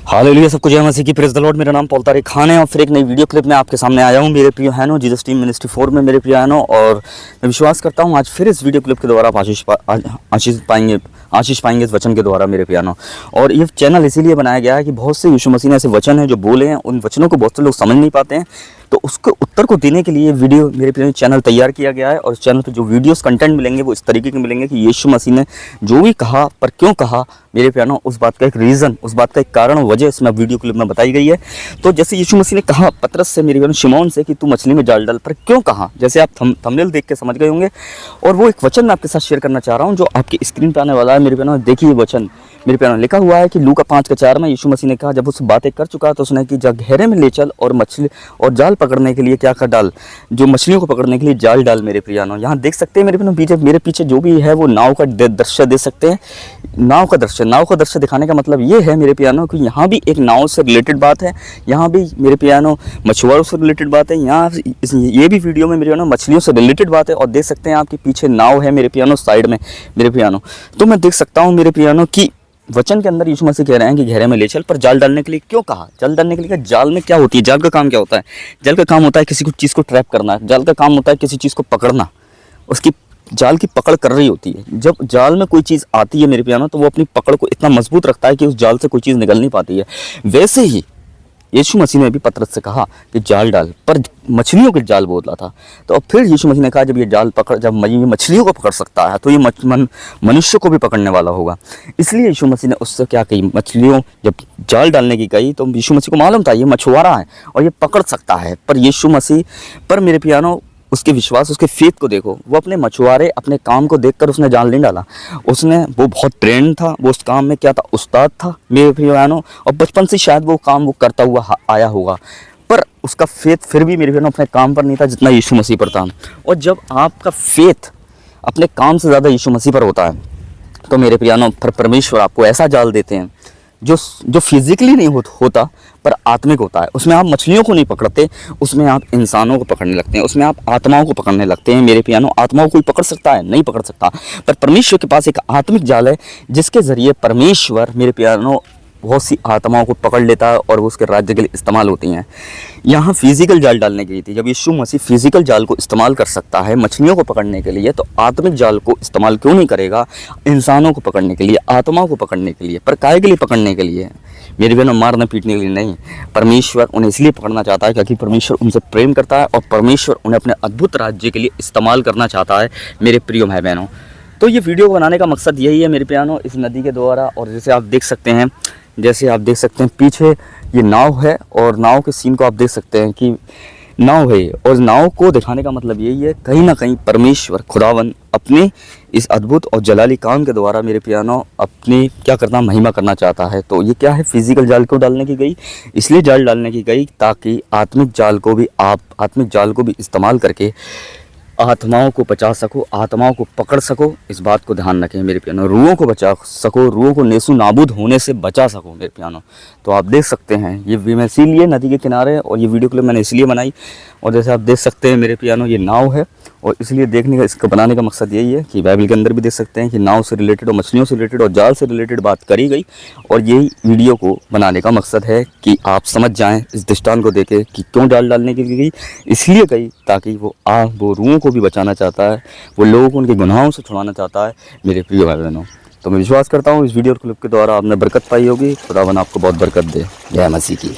Hallelujah, सबको जय मसीह की, प्रेज़ द लॉर्ड। मेरा नाम पॉल तारिक खान है और फिर एक नई वीडियो क्लिप में आपके सामने आया हूँ मेरे प्रिय बहनों, जीसस टीम मिनिस्ट्री 4 में मेरे प्रिय बहनों। और मैं विश्वास करता हूँ आज फिर इस वीडियो क्लिप के द्वारा आप आशीष पाएंगे इस वचन के द्वारा मेरे प्रिय बहनों। और ये चैनल इसीलिए बनाया गया है कि बहुत से यीशु मसीह ने ऐसे वचन हैं जो बोले हैं, उन वचनों को बहुत से लोग समझ नहीं पाते हैं, तो उसके उत्तर को देने के लिए वीडियो मेरे प्रिय चैनल तैयार किया गया है। और इस चैनल पर जो वीडियोस कंटेंट मिलेंगे वो इस तरीके के मिलेंगे कि यीशु मसीह ने जो भी कहा पर क्यों कहा मेरे प्यारों, उस बात का एक रीज़न, उस बात का एक कारण वजह इसमें वीडियो क्लिप में बताई गई है। तो जैसे यीशु मसीह ने कहा पतरस से, मेरे प्यारों शिमोन से, कि तू मछली में जाल डाल, पर क्यों कहा, जैसे आप थंबनेल देख के समझ गए होंगे। और वो एक वचन मैं आपके साथ शेयर करना चाह रहा हूँ जो आपकी स्क्रीन पर आने वाला है मेरे प्यारों। देखिए ये वचन मेरे प्यारों लिखा हुआ है कि लूका 5:4 में यीशु मसीह ने कहा, जब उस बातें कर चुका तो उसने कि जा गहरे में ले चल और मछली और जाल पकड़ने के लिए क्या कर डाल, जो मछलियों को पकड़ने के लिए जाल डाल मेरे प्रियानो। यहाँ देख सकते हैं मेरे पीछे जो भी है वो नाव का दृश्य दे सकते हैं। नाव का दृश्य दिखाने का मतलब ये है मेरे प्यानो कि यहाँ भी एक नाव से रिलेटेड बात है, यहाँ भी मेरे प्यानो मछुआरों से रिलेटेड बात है, यहाँ ये भी वीडियो में मेरे प्यानो मछलियों से रिलेटेड बात है। और देख सकते हैं आपके पीछे नाव है मेरे प्यानो साइड में मेरे प्यानो। तो मैं देख सकता हूँ मेरे प्यानो कि वचन के अंदर यीशु मसीह कह रहे हैं कि गहरे में ले चल, पर जाल डालने के लिए क्यों कहा, जाल डालने के लिए जाल में क्या होती है, जाल का काम क्या होता है। जाल का काम होता है किसी को चीज़ को ट्रैप करना, जाल का काम होता है किसी चीज़ को पकड़ना, उसकी जाल की पकड़ कर रही होती है। जब जाल में कोई चीज़ आती है मेरे प्यानो तो वो अपनी पकड़ को इतना मजबूत रखता है कि उस जाल से कोई चीज़ निकल नहीं पाती है। वैसे ही यीशु मसीह ने भी पतरस से कहा कि जाल डाल, पर मछलियों के जाल बोला था। तो अब फिर यीशु मसीह ने कहा जब ये मछलियों को पकड़ सकता है तो ये मनुष्य को भी पकड़ने वाला होगा। इसलिए यीशु मसीह ने उससे क्या कही, मछलियों जब जाल डालने की कही तो यीशु मसीह को मालूम था ये मछुआरा है और ये पकड़ सकता है। पर यीशु मसीह पर मेरे प्यानो उसके विश्वास, उसके फेथ को देखो। वो अपने मछुआरे अपने काम को देखकर उसने जाल नहीं डाला, वो बहुत ट्रेंड था, वो उस काम में क्या था, उस्ताद था मेरे प्रिय बहनों। और बचपन से शायद वो काम वो करता हुआ आया होगा, पर उसका फेथ फिर भी मेरे बहनों अपने काम पर नहीं था जितना यीशु मसीह पर था। और जब आपका फेथ अपने काम से ज़्यादा यीशु मसीह पर होता है तो मेरे प्रियानों परमेश्वर आपको ऐसा जाल देते हैं जो फिजिकली नहीं होता पर आत्मिक होता है। उसमें आप मछलियों को नहीं पकड़ते, उसमें आप इंसानों को पकड़ने लगते हैं, उसमें आप आत्माओं को पकड़ने लगते हैं मेरे प्यानो। आत्माओं को कोई पकड़ सकता है? नहीं पकड़ सकता, पर परमेश्वर के पास एक आत्मिक जाल है जिसके ज़रिए परमेश्वर मेरे प्यानो बहुत सी आत्माओं को पकड़ लेता है और वो उसके राज्य के लिए इस्तेमाल होती हैं। यहाँ फिजिकल जाल डालने की थी, जब यीशु मसीह फिजिकल जाल को इस्तेमाल कर सकता है मछलियों को पकड़ने के लिए, तो आत्मिक जाल को इस्तेमाल क्यों नहीं करेगा इंसानों को पकड़ने के लिए, आत्माओं को पकड़ने के लिए। पर काहे के लिए पकड़ने के लिए? मेरी बहनों मारने पीटने के लिए नहीं। परमेश्वर उन्हें इसलिए पकड़ना चाहता है क्योंकि परमेश्वर उनसे प्रेम करता है और परमेश्वर उन्हें अपने अद्भुत राज्य के लिए इस्तेमाल करना चाहता है मेरे प्रिय भाई बहनों। तो ये वीडियो बनाने का मकसद यही है मेरे प्यानो, इस नदी के द्वारा। और जैसे आप देख सकते हैं पीछे ये नाव है और नाव के सीन को आप देख सकते हैं कि नाव है, और नाव को दिखाने का मतलब यही है कहीं ना कहीं परमेश्वर खुदावन अपने इस अद्भुत और जलाली काम के द्वारा मेरे प्यानो अपनी क्या करना, महिमा करना चाहता है। तो ये क्या है, फिजिकल जाल को डालने की गई, इसलिए जाल डालने की गई ताकि आत्मिक जाल को भी इस्तेमाल करके आत्माओं को बचा सको, आत्माओं को पकड़ सको। इस बात को ध्यान रखें मेरे प्यानो, रूहों को बचा सको, रूहों को नेसू नाबूद होने से बचा सको मेरे प्यानो। तो आप देख सकते हैं ये मैं इसीलिए नदी के किनारे और ये वीडियो क्लिप मैंने इसलिए बनाई। और जैसे आप देख सकते हैं मेरे प्यानो ये नाव है, और इसलिए देखने का इसको बनाने का मकसद यही है कि बाइबल के अंदर भी देख सकते हैं कि नाव से रिलेटेड और मछलियों से रिलेटेड और जाल से रिलेटेड बात करी गई। और यही वीडियो को बनाने का मकसद है कि आप समझ जाएं इस दृष्टांत को देके कि क्यों जाल डालने की गई, इसलिए गई ताकि वो रूहों को भी बचाना चाहता है, वो लोगों को उनके गुनाहों से छुड़ाना चाहता है मेरे प्रिय भाई बहनों। तो मैं विश्वास करता हूँ इस वीडियो क्लिप के द्वारा आपने बरकत पाई होगी। खुदावन आपको बहुत बरकत दे। जय मसीह की।